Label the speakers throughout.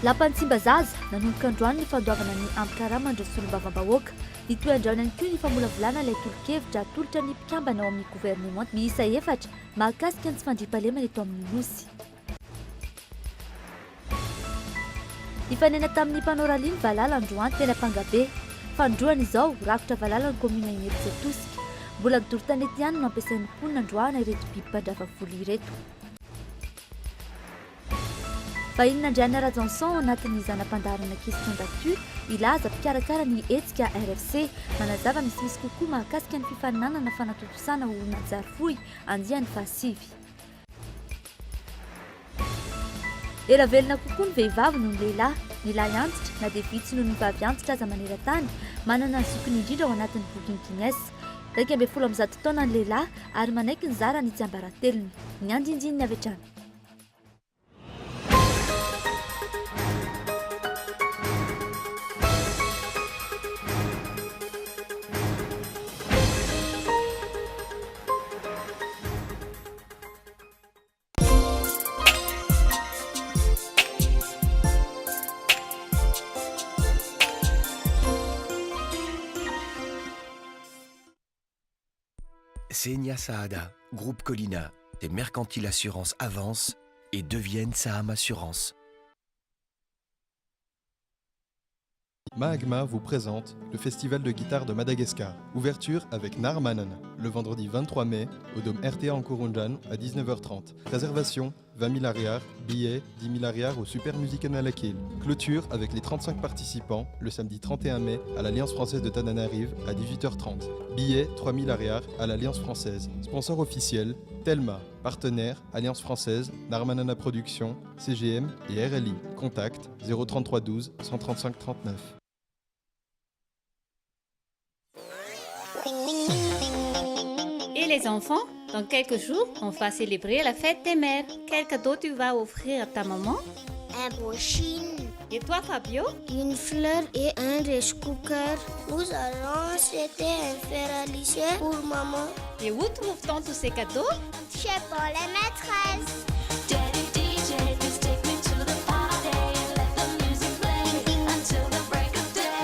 Speaker 1: Lampanitsimba zaza nanomboka androany ny fandoavana ny ampikara mandray solombavam-bahoaka ny toe-andraona ihany koa ny famolavolana ilay tolo-kevitra atolotra ny mpikambana ao amin'ny gouvernement miisa 4 mahakasika ny tsy fandriam-pahalemana eto amin'ny nosy. Nifanena tamin'ny Panoraliny Valala androany teny Ampangabe. Fandroany izao rakotra Valala ny komina Imerisetosika. Mbola ny doro-tanety ihany no ampiasain'ny mponina androana ireto biby mpandrava voly ireto. Vahiny Nandriana Rajanson anatin'ny zanam-pandarana question d'actu ilaza mpikarakara ny hetsika RFC manazava misimisy kokoa mahakasika ny fifaninanana fanatotosana olona Anjarifohy andiany fahasivy. Ela velona kokoa ny vehivavy noho ny lehilahy. Ny lahy antitra na dia vitsy noho ny vavy antitra aza maneran-tany manana ny zokiny indrindra ao anatin'ny boky Guinness. 12 taona ny lehilahy ary manaiky ny zara ny tsiambaratelony. Ny andinjiny ny avy hatrany.
Speaker 2: Senia Saada, Groupe Colina, des Mercantiles Assurances avancent et deviennent Saham Assurance.
Speaker 3: Mahagma vous présente le Festival de guitare de Madagascar. Ouverture avec Narmanan, le vendredi 23 mai, au Dôme RTA en Kurunjan à 19h30. Réservation 20 000 ariars, billets 10 000 ariars au Super Music Alakil. Clôture avec les 35 participants le samedi 31 mai à l'Alliance Française de Tananarive à 18h30. Billets 3 000 ariars à l'Alliance Française. Sponsor officiel Telma. Partenaire Alliance Française, Narmanana Productions, CGM et RLI. Contact 033 12 135 39.
Speaker 4: Et les enfants, dans quelques jours, on va célébrer la fête des mères. Quel cadeau tu vas offrir à ta maman?
Speaker 5: Un brushing.
Speaker 4: Et toi, Fabio?
Speaker 5: Une fleur et un rice cooker. Nous allons acheter un fer à lisser pour maman.
Speaker 4: Et où trouve-t-on tous ces cadeaux?
Speaker 5: Chez Paul et maîtresse.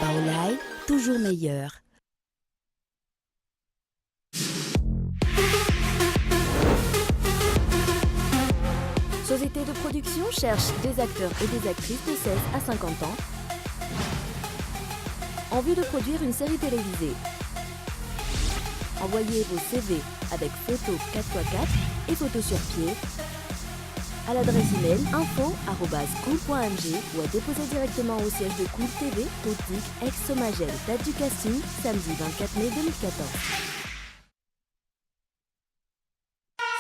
Speaker 6: Paolai, toujours meilleur. Société de production cherche des acteurs et des actrices de 16 à 50 ans en vue de produire une série télévisée. Envoyez vos CV avec photos 4x4 et photos sur pied à l'adresse email info@cool.mg ou à déposer directement au siège de Cool TV, boutique ex-Somagel. Date du casting, samedi 24 mai 2014.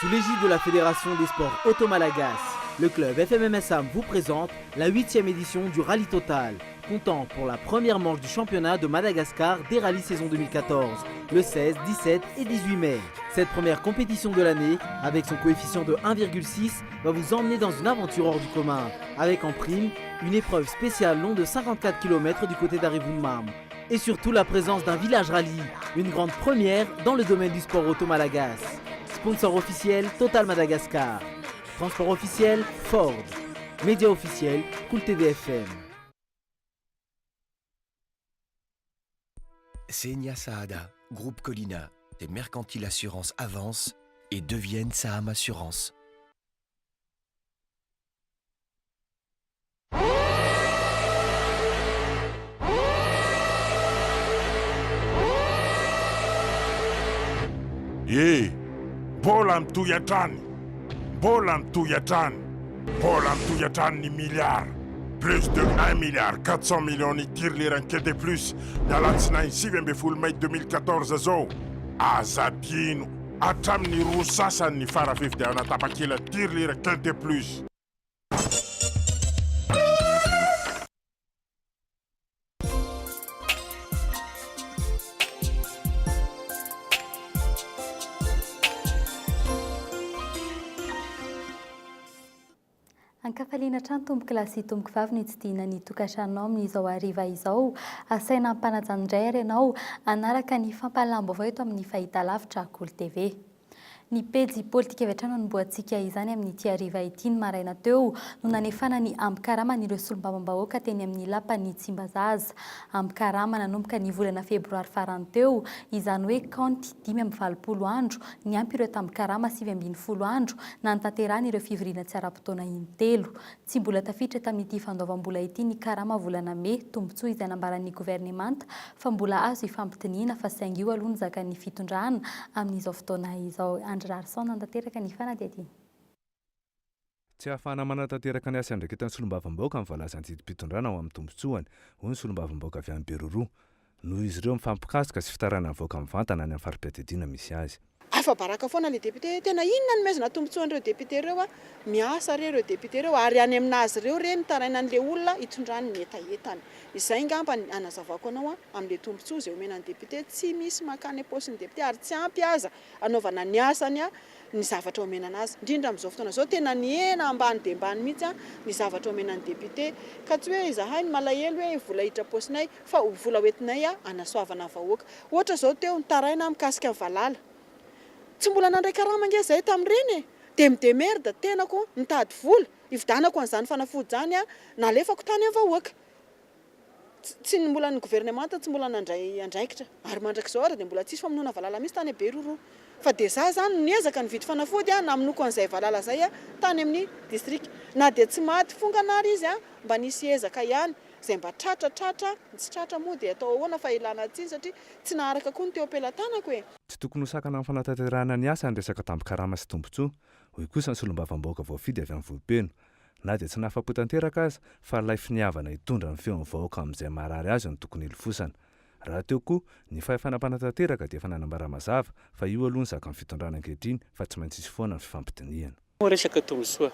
Speaker 7: Sous l'égide de la Fédération des sports Auto-Malagas, le club FMMSAM vous présente la 8e édition du Rallye Total, comptant pour la première manche du championnat de Madagascar des rallyes saison 2014, le 16, 17 et 18 mai. Cette première compétition de l'année, avec son coefficient de 1,6, va vous emmener dans une aventure hors du commun, avec en prime une épreuve spéciale long de 54 km du côté d'Arivunmam. Et surtout la présence d'un village rallye, une grande première dans le domaine du sport Auto-Malagas. Sponsor officiel Total Madagascar. Transport officiel Ford. Média officiel Cool TV FM.
Speaker 2: Senia Saada, Groupe Colina, des Mercantiles Assurances avancent et deviennent Saham Assurance.
Speaker 8: Yeah. Bolam tuyatan, bolam tuyatan, bolam tuyatan ni milliard. Plus de 1 milliard 400 millions ni tir les ranquets de plus. Dans l'Atsna ici, vient full May 2014 zo. Azabino, atam ni rusasa ni farafif de anatapaki la tir les ranquets de plus.
Speaker 1: Ankafaliana trano tomboky lasy tomboky vavy ny tsidihana ny tokantranonao amin'izao hariva izao. Asaina ampanajanindray ary ianao anaraka ny fampalambo avao eto amin'ny fahitalavitra Cool TV.
Speaker 9: Ny pejy politika avy hatrany no nomboantsika izany amin'ny ity hariva ity ny maraina teo no nanefana ny ampikarama n'ireo solombavambahoaka teny amin'ny lapany Tsimbazaza. Ampikarama nanomboka ny volana febroary farany teo, izany hoe kaonty 5-20 andro ny ampy ireo tampikarama 7-20 andro na nitanterahana ireo fivoriana tsy ara-potoana intelo. Tsy mbola tafiditra tamin'ity fandoavam-bola ity ny karama volana Mey, tombontsoa izay nambaran'ny governemanta fa mbola azo ifampitoniana fa saingy io aloha ny zakan'ny fitondrana amin'izao fotoana izao.
Speaker 10: Tsy ahafahana manatanteraka ny asa andraikitan'ny solombavambahoaka amin'ny valazan-jidi-pitondrana ao amin'ny tombotsoany, hoy ny solombavambahoaka avy amin'ny Beroro. Noho izy ireo mifampikasika sy fitarana avoaka amin'ny vantana any amin'ny fari-piadidina misy azy.
Speaker 11: Afa baraka foana le député, tena inona ny mezana tombotsoan'ireo député reo miasa reo député reo ary any aminazy reo reny taraina an'le olona hitondrany ny etaetany. Izay ngamba anazavako anao amin'le tombotsoa izay omenan'ny député tsy misy makany paosin'ny député ary tsy ampy aza anaovana ny asany ny zavatra omenana azy. Indrindra amin'izao fotoana izao tena ny ena ambany dia ambany mihitsy ny zavatra omenan'ny député ka tsy hoe izahay ny malahelo hoe vola hiditra paosinay fa vola hoentinay anasoavana vahoaka. Ohatra izao teo ny taraina mikasika ny Valala. Tsy mbola nandray karama nge zay tamin'ireny dia midemerda tenako nitady vola ividanako an'izany fanafody zany nalefako tany amin'ny vahoaka. Tsy mbola ny gouvernemanta tsy mbola nandray andraikitra ary mandrakizao ary dia mbola tsisy famonoana Valala misy tany Beroro fa dia za zany niezaka nividy fanafody naminoko an'izay Valala zay tany amin'ny district na dia tsy maty fonganary izy mba nisy ezaka ihany izay mba tratratratra tsy tratra moa dia atao ahoana fa ilana tsiny satria tsy naharaka koa ny teo am-pelantanako
Speaker 10: Tsy tokony ho sakana amin'ny fanatanterahana ny asa ny resaka tampikarama sy tombotsoa, hoy kosa ny solombavambahoaka voafidy avy amin'ny vohipeno. Na dia tsy nahafapo tanteraka aza fa ilay finiavana hitondra ny feon'ny vahoaka amin'izay marary azy no tokony hilofosana. Raha teo koa ny fahefanam-panatanteraka dia efa nanambara mazava fa io aloha ny zakan'ny fitondrana ankehitriny fa tsy maintsy isy foana ny fifampitoniana.
Speaker 12: Resaka tombotsoa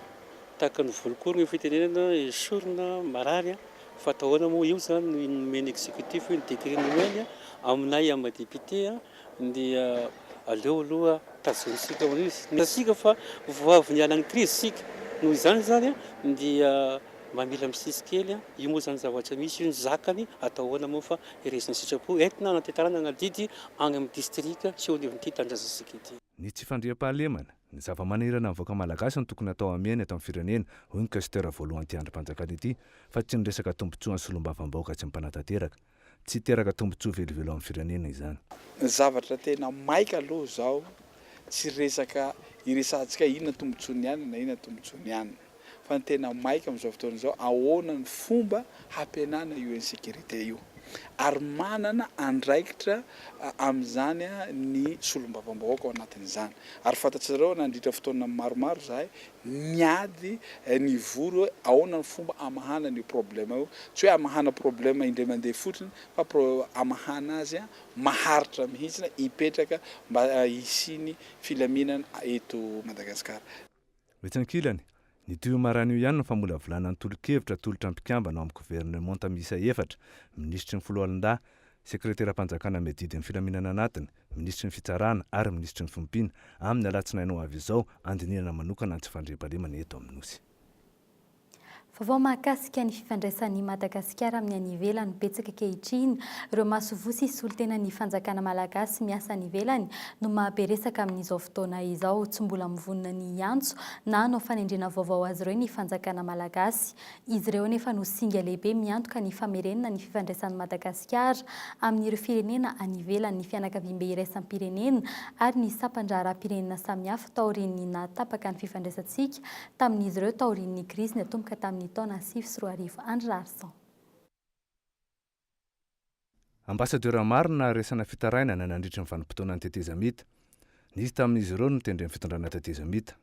Speaker 12: tahaka ny volokory ny fitenenana esorina marary fa atahoana moa io zany ny nomeny exécutif ny décret nomeny aminay amin'ny député dia aleo aloha tazonisika amin'izy. Nasika fa voavy niala ny crise sika noho izany zany dia mamila misisikely io moa zany zavatra misy io ny zakany atahoana moa fa iresina sitrapo entina natanterana anadidy any amin'ny district sy eo an'ity tandrasasika ity.
Speaker 10: Ny tsy fandriam-pahalemana, ny zava-manirana avoaka malagasy ny tokony atao amiany atao amin'ny firenena, hoy ny questeur voalohany ty andrim-panjakana ity, fa tsy ny resaka tombotsoa ny solombavambahoaka tsy mipanatanteraka. Tsy teraka tombotsoa velivelo amin'ny firenena izany.
Speaker 13: Ny zavatra tena maika aloha zao tsy resaka iresantsika inona tombotsoany ihany na inona tombotsoany ihany. Fa ny tena maika amin'izao fotoana izao ahoana ny fomba hampihenana io insécurité io. Ary manana andraikitra amin'izany ny solombavambahoaka ao anatin'izany. Ary fantatsareo nandritra fotoana maromaro zahay niady ny voro hoe ahoana ny fomba amahana ny problème io. Tsy hoe amahana problème indray mandeha fotsiny fa amahana azy maharitra mihitsy hipetraka mba hisiny filaminana eto Madagasikara.
Speaker 10: Betsankilany, ny tio marany io ihany no famolavolana ny tolo-kevitra tolotra mpikambana amin'ny gouvernemanta miisa 4, ministry ny Foloalindahy, sekretera-panjakana medidin'ny filaminana anatiny, ministry ny fitsarana ary ministry ny fiompiana amin'ny alatsinainao avy izao andinihana manokana ny tsy fandriam-pahalemana eto amin'ny nosy.
Speaker 9: Vaovao mahakasika ny fifandraisan'ny Madagasikara amin'ny any ivelany betsaka ankehitriny, ireo masovosy sy olon-tena ny fanjakana malagasy miasa any ivelany no mahaberesaka amin'izao fotoana izao. Tsy mbola mivonona ny antso na hanao fanendrena vaovao azy ireo ny fanjakana malagasy. Izy ireo nefa no singa lehibe miantoka ny famerenana ny fifandraisan'ny Madagasikara amin'ireo firenena any ivelany, ny fianakaviam-be iraisam-pirenena ary ny sampandra-pirenena samihafa taorian'ny natapaka ny fifandraisantsika tamin'izy ireo taorian'ny krizy natomboka tamin'ny taona 2010 Andry Larson.
Speaker 10: Ambassadeur marina resana fitarainana nandritra ny vanim-potoana ny teteza mita. Nisy tamin'izy ireo no tendren'ny fitondrana teteza mita.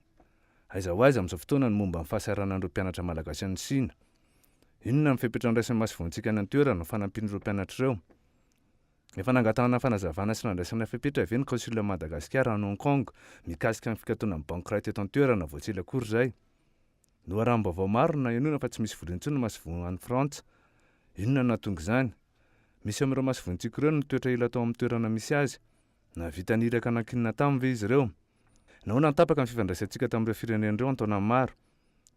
Speaker 10: Aiza ho aiza amin'izao fotoana ny momba ny fahasaranan'ireo mpianatra malagasy any Sina. Inona ny fipetrahandraisany masivontsika any an-toerana no fanampian'ireo mpianatra ireo. Efa nangatahana fanazavana sy nandraisana fipetra ve ny consul Madagasikara any Hong Kong mikasika ny fikatoana amin'ny bankiray teto an-toerana voatsila akory zay. Noharam-baovao maro na ianona fa tsy misy volontsony masivony any Frantsa. Inona nahatonga izany? Misy amin'ireo masivontsika ireo no toetra ila atao amin'ny toerana misy azy. Na vita niraka nankinina tamin'ny ve izy ireo? Nahoana nitapaka ny fifandraisantsika tamin'ireo firenena ireo an-taona maro.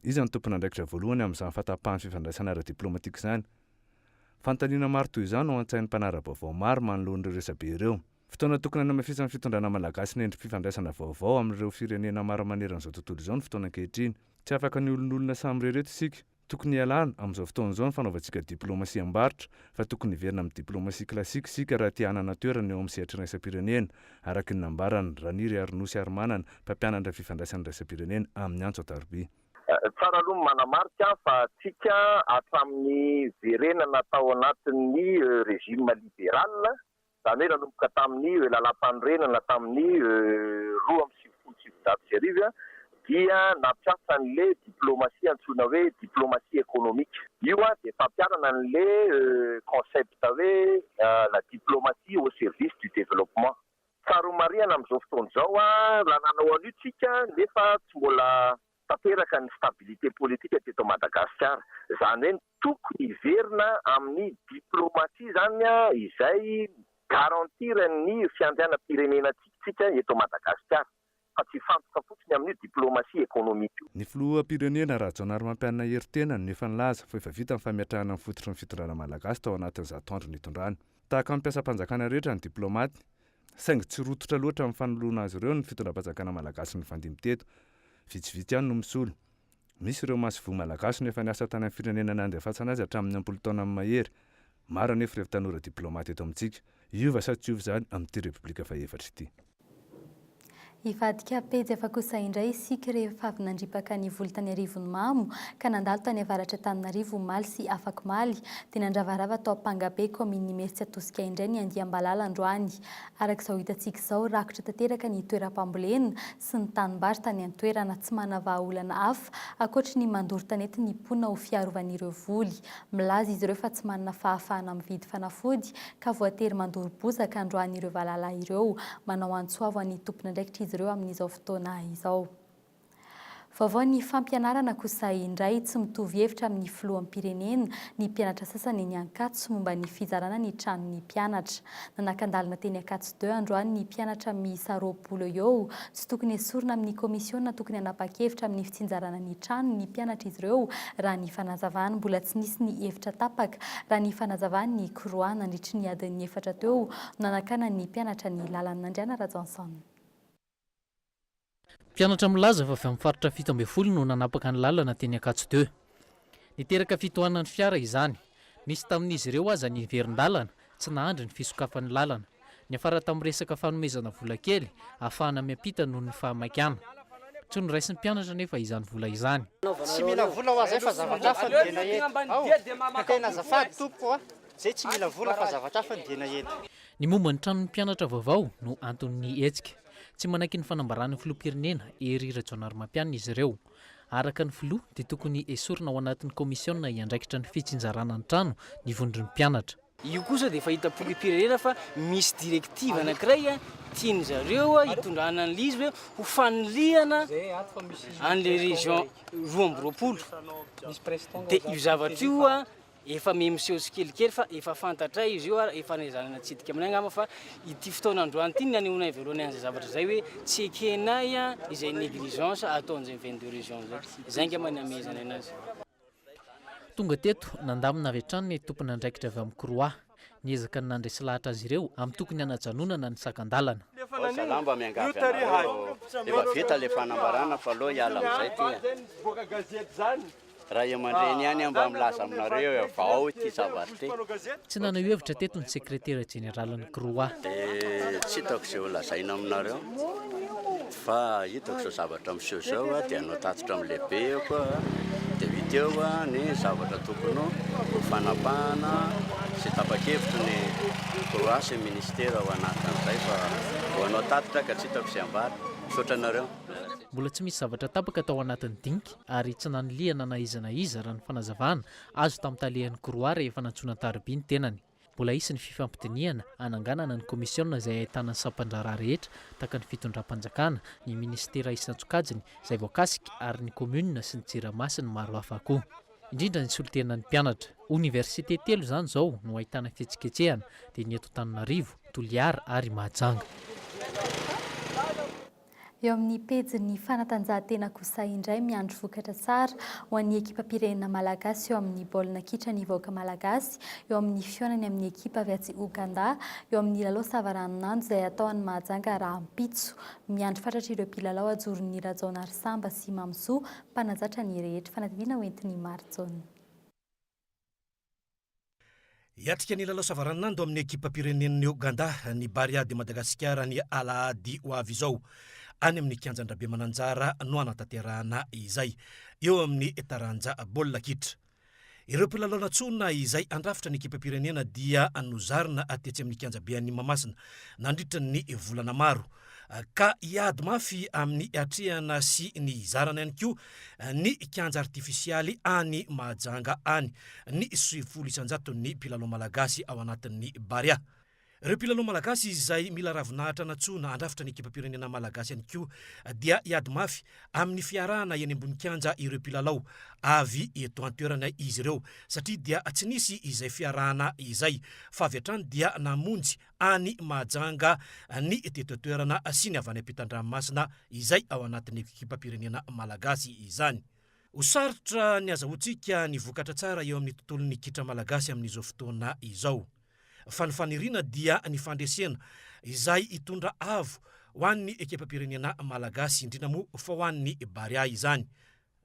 Speaker 10: Iza ny tompona andraikitra voalohany amin'izany fahatapahan'ny fifandraisana ara-diplomatika izany. Fanontaniana maro toy izany ao an-tsain'ny mpanara-baovao maro manoloan'ireo resabe ireo. Fotoana tokony hanamafisana fitondrana malagasy ny endry fifandraisana vaovao amin'ireo firenena maro maneran'izao tontolo izao ny fotoana ankehitriny. Tsy afaka ny olon'olona samy rereto isika. Tokony ialana amin'izao fotoana izao ny fanaovantsika diplomasia am-barotra, fa tokony hiverina amin'ny diplomasia klasika isika raha tia hanana toerana eo amin'ny sehatra raisam-pirenena, araka ny nambarany Raniry Arnosy Armanana, mpampianatra fifandraisan'ny raisam-pirenena amin'ny Antso Atarby.
Speaker 14: Tsara aloha manamarika fa tsika hatramin'ny verenana tao anatin'ny régime libéral, zany hoe nanomboka tamin'ny lalam-panorenana tamin'ny 2017 dia nampiasa an'le diplomasia antsoina hoe diplomasie économique. Io dia fampianana an'le concept hoe la diplomatie au service du développement. Tsaromarihana amin'izao fotoana izao raha nanao an'io tsika nefa tsy mbola tanteraka ny stabilité politique teto Madagasikara. Zany hoe tokony hiverina amin'ny diplomatie zany izay garantir ny fiandrianam-pirenena tsika eto Madagasikara. Fa tsy fantoka fotsiny amin'ny diplomasie économique.
Speaker 10: Ny filoham-pirenena Rajaonary Mampianina Heritenany nefa nilaza fa efa vita ny famiatrahana ny fototry ny fitondrana malagasy tao anatin'izato andro nitondrana. Tahaka ny mpiasam-panjakana rehetra ny diplomaty, saingy tsy rototra loatra amin'ny fanoloana azy ireo ny fitondram-panjakana malagasy ny fandimby teto. Vitsivitsy ihany no misolo. Misy ireo masovo malagasy nefa niasa tany amin'ny firenena nandefatsana azy hatramin'ny 40 taona amin'ny mahery. Maro anefa ireo tanora diplomaty eto amintsika. Iova sa tsy iova zany amin'ity repoblika faefatra ity.
Speaker 9: Ivadika pejy efa kosa indray isika rehefa avy nandripaka ny voly tany Arivon'ny Mamo ka nandalo tany avaratra Tananarivo omaly sy Afakomaly dia nandravarava tao Ampangabe kominy Mesy Atosika indray ny Andiambalala androany. Arak'izao hitantsika izao rakotra tanteraka ny toeram-pambolena sy ny tanimbary tany an-toerana tsy manavaha-olana hafa ankoatra ny mandoro tanety ny mponina ho fiarovan'ireo voly. Milaza izy ireo fa tsy manana fahafahana mividy fanafody ka voatery mandoro bozaka androany ireo valala ireo. Manao antsoavo ny tompona ndraikitra izy ireo amin'izao fotoana izao. Vaovao ny fampianarana kosa indray tsy mitovy hevitra amin'ny filoham-pirenena ny mpianatra sasany ny Ankatso momba ny fizarana ny tranon'ny mpianatra. Nanakandalina teny Ankatso 2 androany ny mpianatra miisa 20 eo tsy tokony esorina amin'ny komisiona tokony hanapa-kevitra amin'ny fitsinjarana ny trano ny mpianatra izy ireo raha ny fanazavany mbola tsy nisy ny hevitra tapaka raha ny fanazavany ny Koroa nandritry ny adiny 4 teo nanakana ny mpianatra ny lalan'ny Nandriana Rajanson.
Speaker 15: Mpianatra milaza fa avy amin'ny faritra 17 no nanapaka ny lalana teny Ankatso 2. Niteraka fitohanan'ny fiara izany. Nisy tamin'izy ireo aza ny verin-dalana tsy nahandry ny fisokafan'ny lalana. Ny afara tamin'ny resaka fanomezana vola kely ahafahana miampita noho ny fahamakiana. Tsy noraisin'ny mpianatra nefa izany vola izany.
Speaker 16: Tsy mila vola ho azy fa zavatra hafa ny dena eto. Tena azafady tompoko zay tsy mila vola fa zavatra hafa ny dena eto.
Speaker 15: Ny momba ny tranon'ny mpianatra vaovao no antony hetsika. Tsy manaky ny fanambarana ny filoham-pirenena ery Rajaonary Mampianina izy ireo. Araka ny filoha dia tokony esorina ao anatin'ny komisiona iandraikitra ny fitsinjarana ny trano ny vondron'ny mpianatra.
Speaker 17: Io kosa dia efa hitam-pirenena fa misy direktiva anankiray tiany zareo hitondrana an'izy hoe ho faniliana an'le région 12 dia io zavatra io efa miseho tsikelikely fa efa fantatra izy io efa nezanana tsidika aminay angamba fa ity fotoana androany ity ny anehoanay voalohany an'izay zavatra zay hoe tsy ekenay izay négligence ataon'izay 22 région zay. Zay angamba ny amezana anazy.
Speaker 15: Tonga teto nandamina avy hatrany ny tompona andraikitra avy amin'ny Koroa. Niezaka ny nandresy lahatra azy ireo amin'ny tokony hanajanonana ny sakan-dalana.
Speaker 18: Salamba miangavy anareo efa vita le fanambarana fa aloha hiala amin'izay ty. Raha iamandreny ihany mba milaza aminareo vao ity zavatra ty.
Speaker 15: Tsy nanao hevitra teto ny sekretera jeneralan'ny Koroa.
Speaker 18: Tsy hitako izay ho lazaina aminareo fa hitako izao zavatra miseho izao dia anao tatitra amin'ny lehibe eo koa dia vita eo ny zavatra tokony ho fanapahana sy tapa-kevitra ny Koroa sy ministera ao anatin'izay fa ho anao tatitra ka tsy hitako izay ambara misaotra anareo.
Speaker 15: Mbola tsy misy zavatra tapaka tao anatin'ny dinky ary tsy nanoliana na iza raha ny fanazavana azo tamin'ny talehan'ny Koroa rehefa nantsoina Tarby ny tenany. Mbola isy ny fifampitiniana ananganana ny komisiona izay ahitana ny sampandraraha rehetra tahaka ny fitondram-panjakana, ny ministera isan-tsokajiny izay voakasika ary ny komunina sy ny tsirama sy ny maro hafa koa. Indrindra ny solitenan'ny mpianatra. Université 3 izany izao no ahitana fihetsiketsehana dia ny eto Antananarivo, Toliara ary Mahajanga.
Speaker 9: Eo amin'ny pejy ny fanatanjahantena kosa indray miandro vokatra tsara ho an'ny ekipa-pirenena malagasy eo amin'ny baolina kitra ny vahoaka malagasy, eo amin'ny fionany amin'ny ekipa avy atsy Uganda, eo amin'ny lalao savaranonando izay atao any Mahajanga Rahampitso. Miandro fatratra ireo mpilalao ajoron'ny Rajaona Arsamba sy Mamso mpanazatra ny rehetra. Fanadinana hoentiny Marjona.
Speaker 19: Hiatrika ny lalao savaranonando amin'ny ekipa-pirenen'ny Uganda ny Baria de Madagasikara ny alahady ho avy izao any amin'ny kianjan-drabe mananjara no anatanterahana izay eo amin'ny taranja baolina kitra. Ireo mpilalao natsona izay andrafitra ny ekipa-pirenena dia nozarina atetsy amin'ny kianjabean'ny Mamasina nandritra ny volana maro. Ka hiady mafy amin'ny atrehana sy ny zarana ihany koa ny kianja artifisialy any Mahajanga any ny 70 isanjato ny mpilalao malagasy ao anatin'ny Baria. Ireo mpilalao malagasy izay mila ravinahitra natsona andrafitra ny ekipa-pirenena malagasy ihany koa dia hiady mafy amin'ny fiarahana eny ambony kianja ireo mpilalao avy eto an-toerana izy ireo satria dia tsy nisy izay fiarahana izay fa avy hatrany dia namonjy any Mahajanga ny teto-toerana sy ny avy any ampitan-dranomasina izay ao anatin'ny ekipa-pirenena malagasy izany. Ho sarotra ny azahoantsika ny vokatra tsara eo amin'ny tontolon'ny kitra malagasy amin'izao fotoana izao. Fa ny fanirina dia ny fandresena izay hitondra avo ho an'ny ekipa-pirenena malagasy indrindra moa fa ho an'ny Baria izany.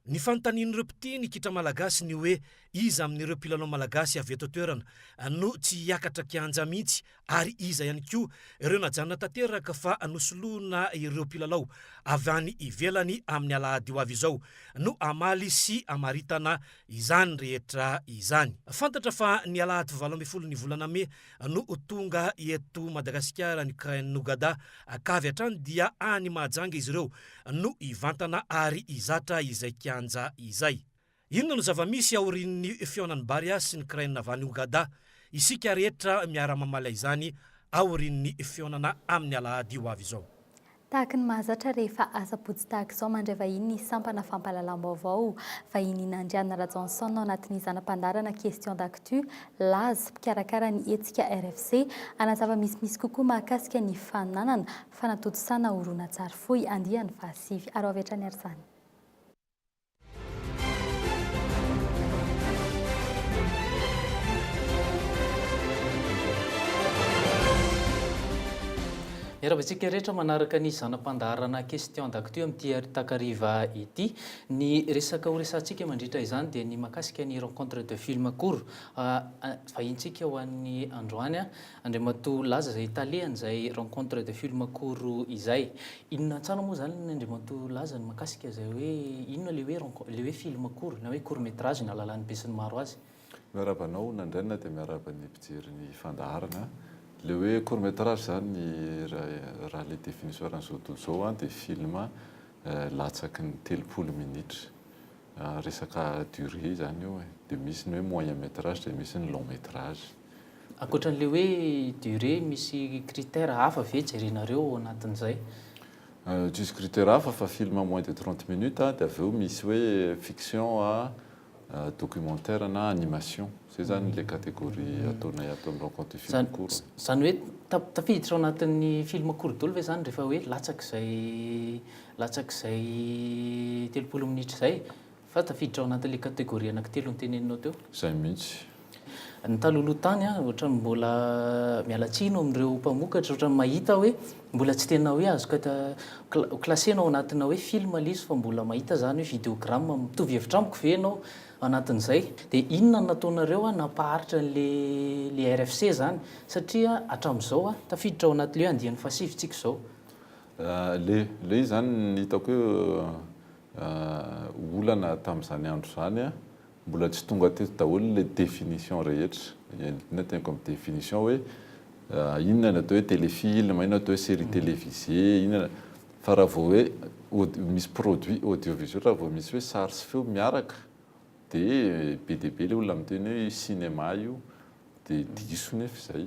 Speaker 19: Ny fanontanian'ireo mpity ny kitra malagasy ny hoe iza amin'ireo mpilalao malagasy avy eto toerana no tsy hiakatra kianja mihitsy ary iza ihany koa ireo najanona tanteraka fa nosoloana ireo mpilalao avy any ivelany amin'ny alahady ho avy izao no amaly sy amaritana izany rehetra izany. Fantatra fa ny alahady 12 ny volana May no tonga eto Madagasikara ny krain'ny Uganda ka avy hatrany dia any Mahajanga izy ireo no ivantana ary izatra izay kianja izay. Inona no zava-misy aorian'ny fionan'ny Baria sy ny krainina avy any Uganda, isika rehetra miara-mamaly izany aorian'ny fionana amin'ny alahady ho avy izao.
Speaker 9: Tahaka ny mahazatra rehefa asa-potsy tahaka izao mandray vahiny ny sampana fampahalalam-baovao. Vahiny Nandriana Rajanson ao anatin'ny zanam-pandarana question d'actu laza mpikarakara ny hetsika RFC anazava misimisy kokoa mahakasika ny fananana fanatotosana horonan-tsary fohy andiany fahasivy ary avy hatrany arzany.
Speaker 15: Eravantsika rehetra manaraka ny zanam-pandarana question d'actu amin'ity takariva ity. Ny resaka ho resantsika mandritra izany dia ny mahakasika ny rencontre de film court vahintsika ho an'ny androany Andriamatoa laza izay italiany izay rencontre de film court izay. Inona tsara moa zany ny Andriamatoa laza ny mahakasika izay hoe inona le hoe film court na hoe court métrage na lalan'ny be sy ny maro azy.
Speaker 20: Miarabanao nandraina dia miaraban'ny mpijery ny fandaharana. Le hoe court métrage zany raha le définition ran'izao tontolo izao dia film latsaky ny 30 minitra resaka durée zany io dia misy ny hoe moyen métrage dia misy ny long métrage.
Speaker 15: Ankoatran'le hoe durée misy critère hafa ve jerinareo anatin'izay?
Speaker 20: Tsisy critère hafa fa film moins de 30 minutes dia avy eo misy hoe fiction documentaire na animation. Zay zany le catégorie ataonay ato amin'ny rencontre film court.
Speaker 15: Zany hoe tafiditra ao anatin'ny film court daholo ve zany rehefa hoe latsak'izay 30 minitra izay fa tafiditra ao anatin'le catégorie anankitelo ny teneninao teo?
Speaker 20: Zay mihitsy.
Speaker 15: Ny taloloha tany ohatrany mbola mialatsiny amin'ireo mpamokatra ohatrany mahita hoe mbola tsy tena hoe azo klasena ao anatina hoe film ilay izy fa mbola mahita zany hoe vidéogramme mitovy hevitra amiko ve ianao anatin'izay. Dia inona nataonareo nampaharitra le RFC zany satria hatramin'izao tafiditra ao anatin'le hoe andiany fahasivitsika izao.
Speaker 20: Le zany ny hitako hoe olana tamin'izany andro zany mbola tsy tonga teto daholo le définition rehetra. Inona tenako amin'ny définition hoe inona natao hoe téléfilm, inona natao hoe série télévisée, inona fa raha vao hoe misy produit audiovisuel raha vao misy hoe sary sy feo miaraka dia be dia be le olona miteny hoe cinéma io dia diso nefa izay.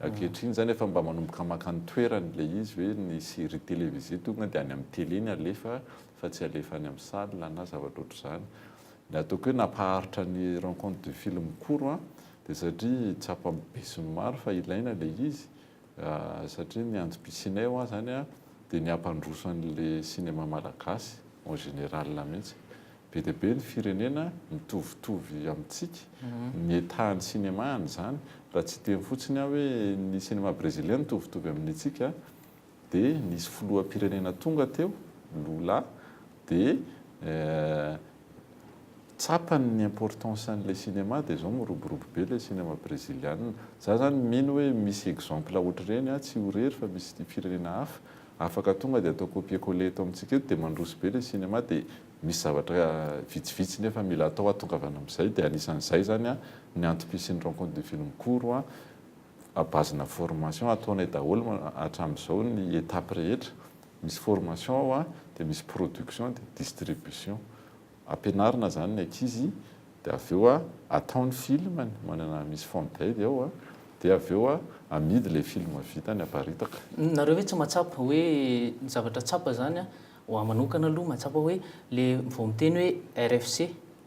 Speaker 20: Ankehitriny zany efa mba manomboka maka ny toerany le izy hoe ny série télévisée tonga dia any amin'ny télé ny alefa fa tsy alefa any amin'ny salle na zavatra ohatr'izany. Ny ataoko hoe nampaharitra ny rencontre de film court dia satria tsapa be sy ny maro fa ilaina le izy satria ny androm-pisinay zany dia ny ampandroso an'le cinéma malagasy en général mihitsy. Be dia be ny firenena mitovitovy amintsika ny etahan'ny cinéma any zany raha tsy teny fotsiny aho hoe ny cinéma brésilien mitovitovy amin'ntsika dia nisy filoham-pirenena tonga teo lola dia tsapany ny importance an'le cinéma dia zao miroborobo be le cinéma brésiliana. Za zany mino hoe misy exemple ohatr'ireny tsy horery fa misy firenena hafa afaka tonga dia atao copier-coller eto amintsika eto dia mandroso be le cinéma dia misy zavatra vitsivitsy nefa mila atao atongavana amin'izay dia anisan'izay zany ny antom-pisian'ny rencontre de film court abazina formation ataonay daholo hatramin'izao ny étape rehetra. Misy formation ao dia misy production dia distribution. Ampianarina zany ny ankizy dia avy eo ataony film manana misy fondaide ao dia avy eo amidy le film vitany aparitaka.
Speaker 17: Nareo hoe tsy mahatsapa hoe ny zavatra tsapa zany ho manokana aloha mahatsapa hoe le vao miteny hoe RFC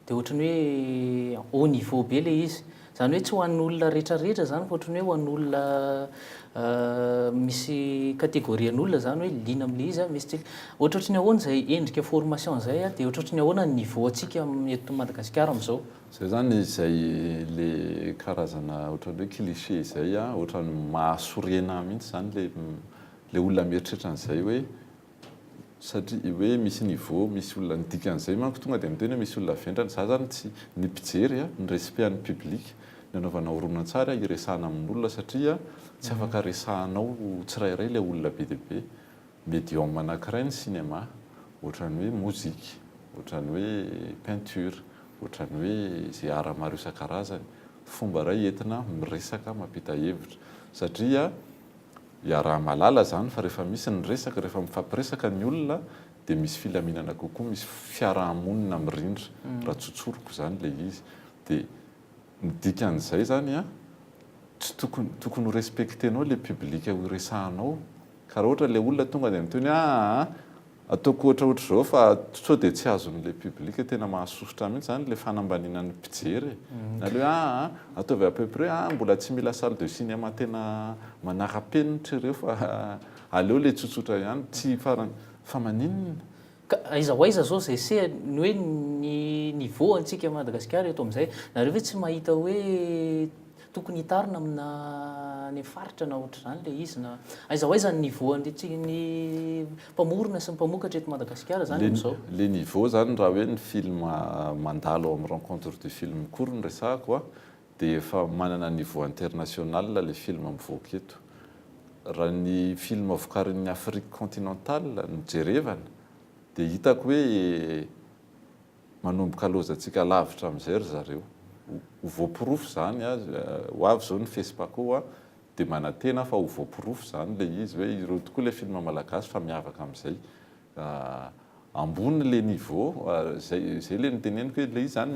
Speaker 17: dia ohatrany hoe au niveau be le izy. Zany hoe tsy ho an'olona rehetrarehetra zany fa ohatrany hoe ho an'olona misy kategorian'olona zany hoe lina amin'le izy misy ohatrany ahoana zay endrika formation zay dia ohatrany ahoana ny niveau antsika eto Madagasikara amin'izao.
Speaker 20: Zay zany izay le karazana ohatrany hoe cliché izay ohatrany mahasorena mihitsy zany le olona mieritreritra an'izay hoe satria hoe misy niveau misy olona nidika an'izay manko tonga dia miteny hoe misy olona vendrana. Za zany tsy ny mpijery ny respect an'ny public ny anaovana horonan-tsary iresahana amin'olona satria tsy afaka resahanao tsirairay le olona be dia be. Médium anankiray ny cinéma ohatrany hoe mozika ohatrany hoe peinture ohatrany hoe zay ara maro isan-karazany fomba ray entina miresaka mampita hevitra satria raha malala zany fa rehefa misy ny resaka rehefa mifampiresaka ny olona dia misy filaminana kokoa misy fiarahamonina mirindra raha tsotsoroko zany le izy dia midika an'izay zany tsy tokony ho respectenao le public ho resahanao ka raha ohatra le olona tonga dia miteny ataoko ohatraohatra zao fa sao dia tsy azon'le public tena mahasosotra mihitsy zany le fanambaninan'ny mpijery na le ataovy à peu près mbola tsy mila salle de cinéma tena manara-penitra ireo fa aleo le tsotsotra ihany tsy fa maninona
Speaker 17: aiza ho aiza zao zay sehany hoe ny niveau antsika Madagasikara eto amin'izay nareo hoe tsy mahita hoe tokony hitarina amina ny faritra na ohatra zany le izy na aiza ho aiza ny niveau ny mpamorona sy ny mpamokatra eto Madagasikara zany amin'izao.
Speaker 20: Le niveau zany raha hoe ny film mandalo amin'ny rencontre du film court ny resahako dia efa manana niveau international le film mivoaka eto. Raha ny film vokarin'ny Afrique continentale ny jerevana dia hitako hoe manomboka alozantsika lavitra amin'izay ry zareo ho voapirofo zany ho avy zao ny FESPACO dia manantena fa ho voapirofo zany le izy hoe ireo tokoa le film malagasy fa miavaka amin'izay ambony le niveau zay le niteneniko hoe le izy zany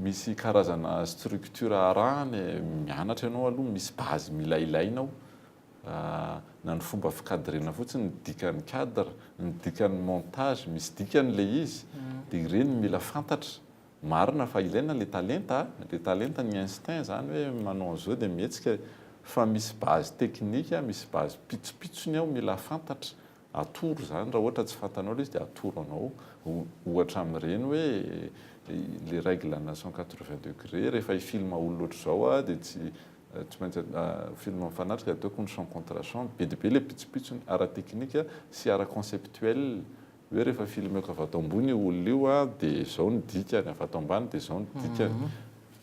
Speaker 20: misy karazana structure arahany mianatra ianao aloha misy base mila ilainao na ny fomba fikadrena fotsiny ny dikan'ny cadre ny dikan'ny montage misy dikany le izy dia ireny mila fantatra marina fa ilaina le talenta ny instinct zany hoe manao an'izao dia mihetsika fa misy base technique misy base pitsopitsony ao mila fantatra atoro zany raha ohatra tsy fantanao le izy dia atoro anao ohatra amin'ireny hoe le règle na 180 degré rehefa ifilma olona ohatr'izao dia tsy maintsy film mifanatrika ataoko ny champ contre champ be dia be le pitsopitsony ara technique sy ara conceptuel hoe rehefa filmeko avy ato ambony olona io dia zao ny dikany avy ato ambany dia zao ny dikany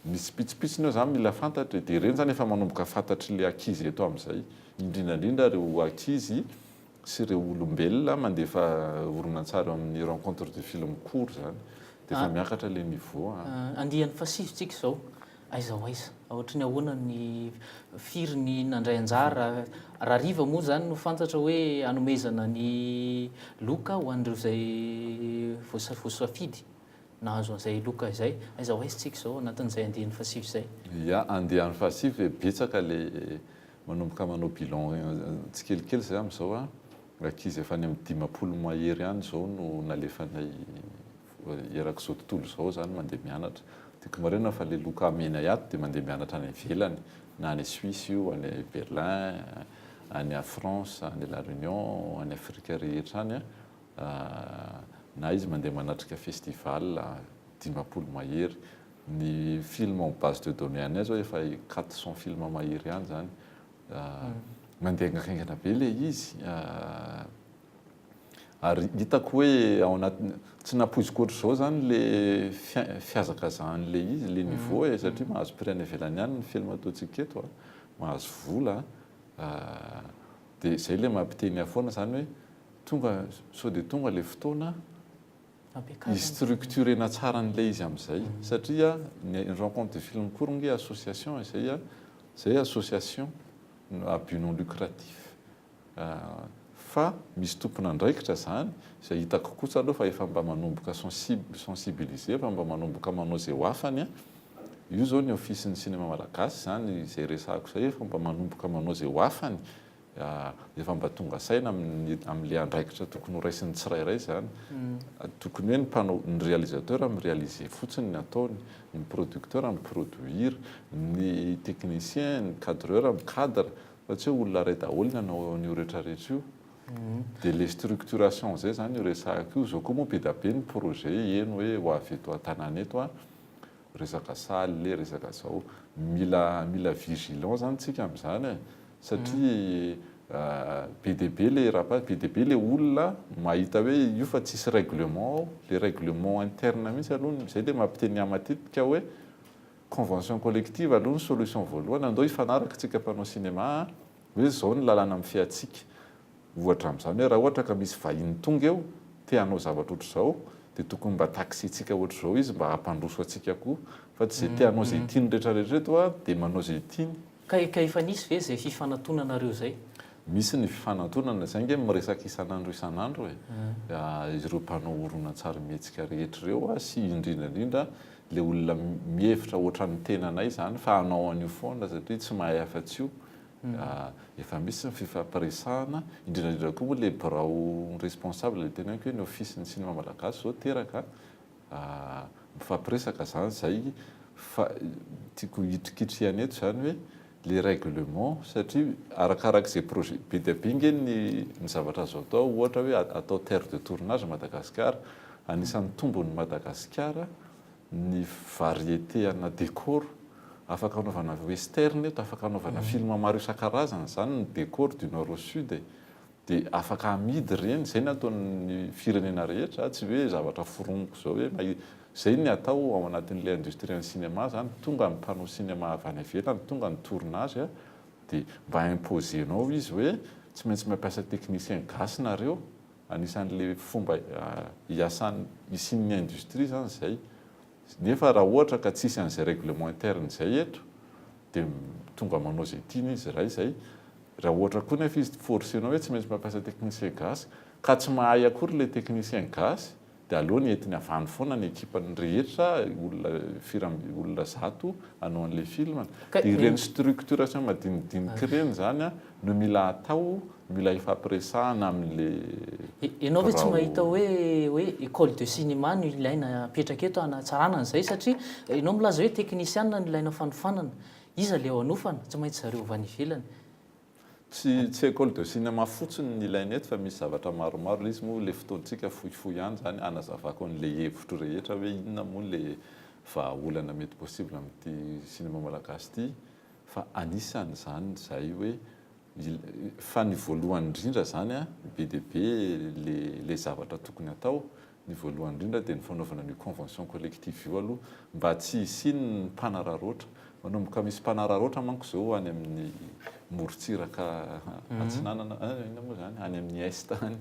Speaker 20: misy pitsopitsony eo zany mila fantatra dia ireny zany efa manomboka fantatry le ankizy eto amin'izay indrindrandrindra reo ankizy sy ireo olombelona mandefa horonan-tsary amin'ny rencontre de film court zany dia efa miakatra le niveau
Speaker 17: andihan'ny fasivotsika izao aiza ho aiza ohatrany ahoana ny firiny nandray anjara raha riva moa zany no fantatra hoe anomezana ny loka ho an'ireo zay voasafidy nahazo an'izay loka izay aiza ho aiza tsika izao anatin'izay andihan'ny fasivo izay
Speaker 20: andihan'ny fasivo betsaka le manomboka manao bilan tsikelikely zay amin'izao ankizy efa any amin'ny 10 mahery ihany zao no nalefanay eraka izao tontolo izao zany mandeha mianatra tiako marena fa le loka amena iato dia mandeha mianatra any ivelany na any Suisse io any Berlin any a France, any la Réunion, any Afrika rehetra any na izy mandeha manatrika festival 10 mahery. Ny film en base de données anay zao efa 400 film mahery any zany. Mandeha angaikaingana be le izy. Ary hitako hoe ao anaty tsy napoiziko ohatr' zao zany le fiazakazan'le izy le niveau satria mahazo prix any ivelany any ny film ataontsika eto mahazo vola dia zay le mampiteny foana zany hoe tonga sao dia tonga le fotoana structurena tsara an'le izy amin'izay satria ny rencontre de film koronge association zay association à but non lucratif fa misy tompona andraikitra zany zay hitako kosa aloha fa efa mba manomboka sensibiliser fa mba manomboka manao zay ho afany io zao ny office ny cinéma malagasy zany zay resahako zay efa mba manomboka manao zay ho afany efa mba tonga saina amin'le andraikitra tokony ho raisin'ny tsirairay zany tokony hoe ny mpanao ny réalisateur mirealiser fotsiny ny ataony ny producteur miproduire ny technicien ny cadreur micadre fa tsy hoe olona ray daholo nanao an'io rehetrarehetra io dia le structuration zay zany io resahako io zao koa moa be da be ny projet eno hoe ho avy eto an-tanàna eto resaka saly resaka zao mila vigilant zany tsika amin'izany satria be dia be le raha be dia be le olona mahita hoe io fa tsisy règlement le règlement interne mihitsy aloha zay le mampiteny matetika hoe convention collective aloha ny solution voalohany andao hifanaraka tsika mpanao cinéma hoe zao ny lalàna amin'ny fiatsika ohatra amin'izany hoe raha ohatra ka misy vahiny tonga eo te hanao zavatra ohatr'izao dia tokony mba taxitsika ohatr'izao izy mba hampandroso atsika koa fa tsy zay te hanao zay tiany rehetrarehetra eto dia manao zay tiany
Speaker 15: ka efa nisy ve zay fifanantonanareo zay
Speaker 20: misy ny fifanantonana zay nge miresaka isan'andro hoe ireo mpanao horonan-tsary mihetsika rehetra ireo sy indrindrandrindra le olona mihevitra ohatra ny tenanay zany fa hanao an'io foana satria tsy mahay afa-tsy io efa misy ny fifampiresahana indrindrandrindra koa moa le birao responsable le tena hoe ny office ny cinéma malagasy zao teraka mifampiresaka zany zay fa tiako hitrikitrihana eto zany hoe le règlement satria arakarak'izay projet be dia be nge ny zavatra azo atao ohatra hoe atao terre de tournage Madagasikara anisan'ny tombon'ny Madagasikara ny variété ana décor afaka anaovana western eto afaka anaovana film maro isan-karazana zany ny décor du nord au sud dia afaka amidy reny zay ny ataon'ny firenena rehetra tsy hoe zavatra foroniko zao hoe zay ny atao ao anatin'le industrie ny cinéma zany tonga mpanao cinéma avy any ivelany tonga ny tournage dia mba imposenao izy hoe tsy maintsy mampiasa technicien gasy nareo anisan'le fomba hiasany isin'ny industrie zany zay nefa raha ohatra ka tsisy an'izay règlement interne zay eto dia tonga manao zay tiany izy ray zay raha ohatra koa nefa izy forcenao hoe tsy maintsy mampiasa technicien gasy ka tsy mahay akory le technicien gasy dia aleo ny entiny avany foana ny ekipany rehetra olona zato hanao an'le film dia ireny structuration madinidinika ireny zany no mila atao mila ifampiresahana amin'le
Speaker 15: ianao hoe tsy mahita hoe école de cinéma no ilaina apetraka eto hanatsarana an'izay satria ianao milaza hoe technicien no ilaina fanofanana iza le ao anofana tsy maintsy zareo avy any ivelany
Speaker 20: tsy école de cinéma fotsiny ny ilaina eto fa misy zavatra maromaro izy moa le fotoantsika fohifohy ihany zany anazavako an'le hevitro rehetra hoe inona moa le vahaolana mety possible amin'ity cinéma malagasy ity fa anisany zany zay hoe fa ny voalohany indrindra zany be dia be le zavatra tokony atao ny voalohany indrindra dia ny fanaovana ny convention collective io aloha mba tsy hisiny ny mpanararoatra manomboka misy mpanararoatra manko zao any amin'ny morontsiraka atsinanana ina moa zany any amin'ny est any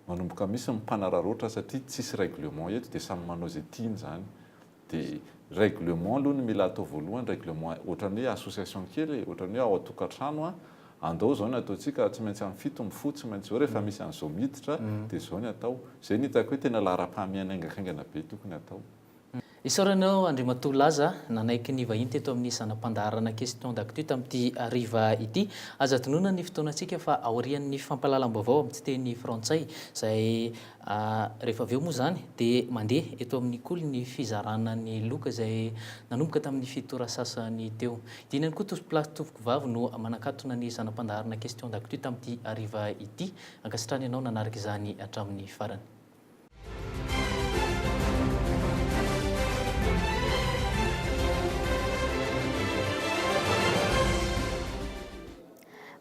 Speaker 20: manomboka misy mpanararoatra satria tsisy règlement eto dia samy manao zay tiany zany dia règlement aloha ny mila atao voalohany règlement ohatrany hoe association kely ohatrany hoe ao atokantrano andao zao ny ataontsika tsy maintsy amin'ny fito mifo tsy maintsy zao rehefa misy an'izao miditra dia zao ny atao zay ny hitako hoe tena lara-pahamiana aingakaingana be tokony atao
Speaker 15: isaoranao Andriamatoa Laza nanaiky ny vahiny teto amin'ny sanam-pandaharana question d'actu tamin'ity ariva ity aza tonona ny fotoanantsika fa aorian'ny fampalalam-baovao amin'ny tsy teny frantsay izay rehefa aveo moa zany dia mandeha eto amin'ny koly ny fizarana ny loka izay nanomboka tamin'ny fitora sasany teo dinany koa tosiplasy tovoko vavy no manakatona ny sanam-pandaharana question d'actu tamin'ity ariva ity ankasitrany ianao nanaraka izany hatramin'ny farany.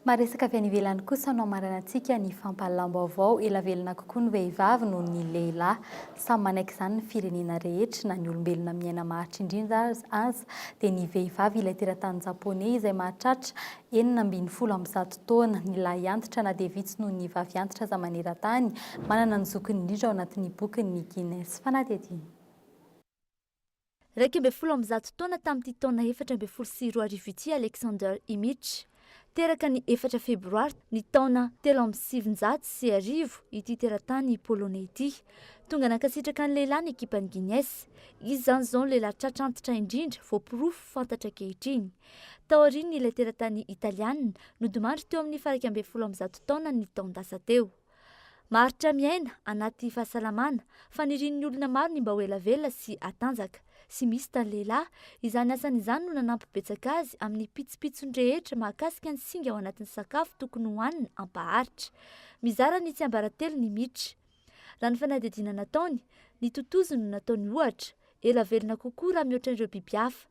Speaker 9: Maresaka avy any ivelany kosa no amaranantsika ny fampalalam-baovao ela velona kokoa ny vehivavy noho ny lehilahy samy manaiky izany ny firenena rehetra na ny olombelona miaina maharitra indrindra aza dia ny vehivavy ilay teratany japoney izay mahatratra 40 taona ny lahy antitra na dia vitsy noho ny vavy antitra aza maneran-tany manana ny zokiny indrindra ao anatin'ny bokin'ny Guinness fanadihadiny.
Speaker 1: 12 taona tamin'ity taona 2024 ity Alexander Imich teraka ny 4 febroary ny taona 3710 ity teratany polonais ity tonga nankasitraka ny lehilahy ny ekipany Guinness izy zany zao lehilahy tratrantitra indrindra voapirofo fantatra ankehitriny taoriany ilay teratany italiana nodimandry teo amin'ny 110 taona ny taondasa teo maharitra miaina anaty fahasalamana fa nirian'ny olona maro ny mba ho elavelona sy atanjaka sy misy tany lehilahy izany asan'izany no nanampy betsaka azy amin'ny pitsopitsony rehetra mahakasika ny singa ao anatin'ny sakafo tokony hohanina ampaharitra mizara ny tsy ambaratelo ny miditra raha ny fanadihadiana nataony ny totozy no nataony ohatra ela velona kokoa raha mihoatra ireo biby hafa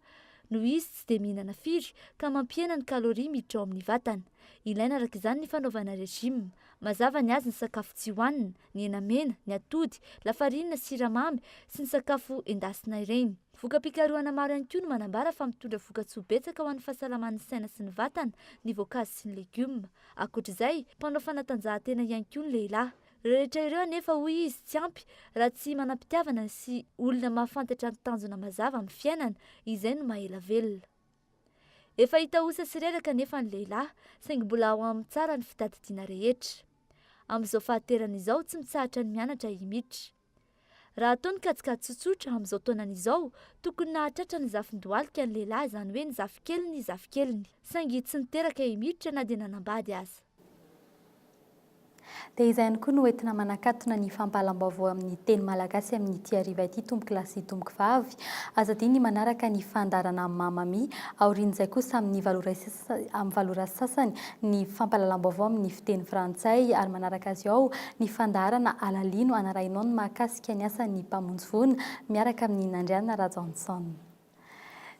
Speaker 1: no izy tsy dia mihinana firy ka mampiena ny kaloria miditra ao amin'ny vatana ilaina araka izany ny fanaovana rejima mazava ny azy ny sakafo tsy hohanina ny henamena ny atody lafarinina siramamy sy ny sakafo endasina ireny voka-pikarohana maro ihany koa no manambara fa mitondra voka-tsoa betsaka ho an'ny fahasalaman'ny saina sy ny vatana ny voankazo sy ny legioma ankoatr'izay mpanao fanatanjahantena ihany koa ny lehilahy rehetra ireo anefa hoy izy tsy ampy raha tsy manam-pitiavana sy olona mahafantatra ny tanjona mazava amin'ny fiainana izay no mahela velona efa hita osa sy reraka nefa ny lehilahy saingy mbola ao amin'ny tsara ny fitadidiana rehetra amin'izao fahaterana izao tsy mitsahatra ny mianatra imiditra raha ataony katsikady tsotsotra amin'izao taonan'izao tokony nahatratra ny zafin-dohalika ny lehilahy izany hoe ny zafikeliny saingy tsy niteraka imiditra na dia nanambady aza
Speaker 9: dia izay ihany koa no entina manakatona ny fampalalam-baovao amin'ny teny malagasy amin'ny ity ariva ity tomboky lahy sy tomboky vavy aza dia ny manaraka ny fandarana mamami aorian'izay kosa amin'ny valora sasany ny fampalalam-baovao amin'ny fiteny frantsay ary manaraka azy ao ny fandarana alalino anarahinao ny mahakasika ny asan'ny mpamonjy voina miaraka amin'ny Nandriana Rajohnson.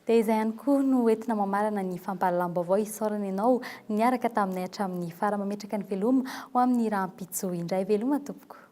Speaker 9: Dia izay ihany koa no entina mamarana ny fampalalam-baovao isaorana ianao niaraka taminay hatramin'ny faramametraka ny veloma ho amin'ny rahampitso indray veloma tompoko.